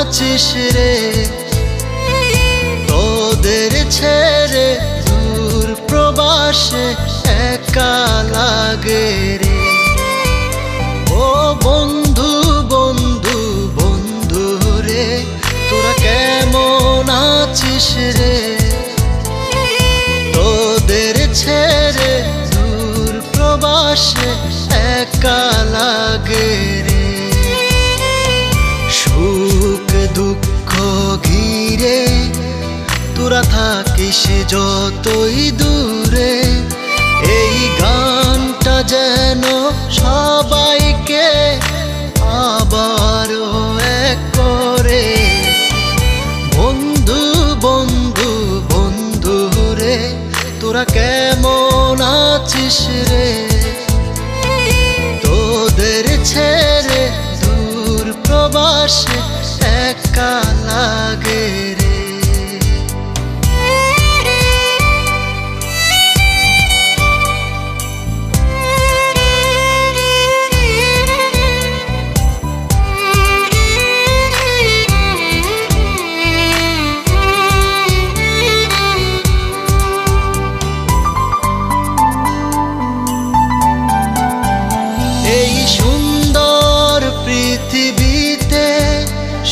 আছিস রে, তোদের ছেড়ে দূর প্রবাসে একা লাগে রে। ও বন্ধু বন্ধু বন্ধু রে, তোরা কেমন আছিস রে, তোদের ছেড়ে দূর প্রবাসে একা লাগে রে। সুখ দুঃখ ঘিরে তোরা থাকিস যতই দূরে, এই গানটা যেন সবাইকে আবারও এক করে। বন্ধু বন্ধু বন্ধু রে, তোরা কেমন আছিস রে, তোদের ছেড়ে দূর প্রবাসে একা লাগে রে। এই সুন্দর পৃথিবীতে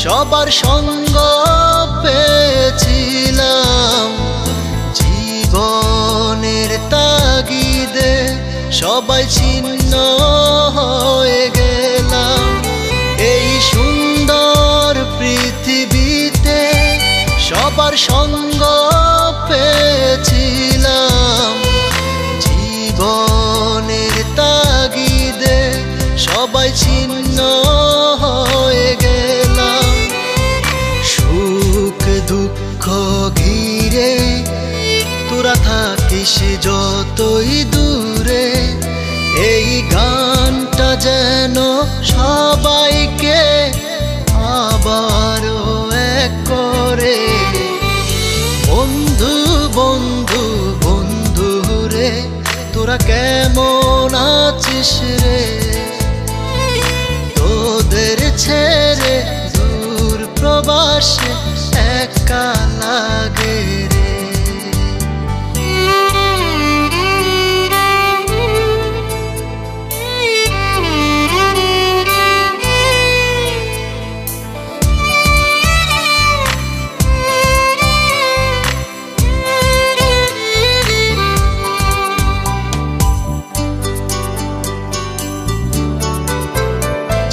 সবার সঙ্গ পেয়েছিলাম, জীবনের তাগিদে সবাই ছিন্ন হয়ে গেলাম। এই সুন্দর পৃথিবীতে সবার সঙ্গ পেয়েছিলাম, জীবনের তাগিদে সবাই ছিন্ন হয়ে গেলাম। সুখ দুঃখ ঘিরে তোরা থাকিস যতই দূরে, এই গানটা যেন সবাইকে আবারও এক করে। বন্ধু বন্ধু বন্ধু রে, তোরা কেমন আছিস রে, তোদের ছেড়ে দূর প্রবাসে একা লাগে রে।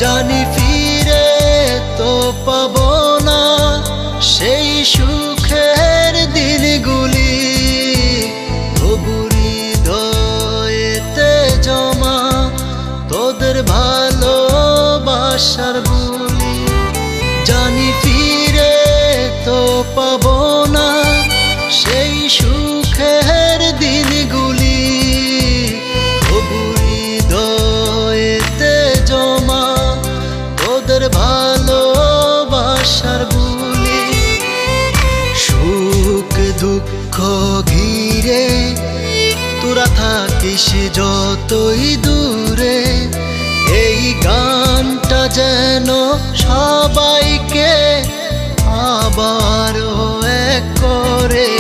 জানি ফিরে তো পাবো না সেই সুখের দিনগুলি, তবু হৃদয়েতে জমা তোদের ভালোবাসার বুলি। জানি ফিরে তো পাবো না সেই সুখের দিনগুলি, তবু হৃদয়েতে জমা তোদের ভালোবাসার বুলি। সুখ দুঃখ ঘিরে তোরা থাকিস যতই দূরে, এই গানটা যেন সবাইকে আবারও এক করে।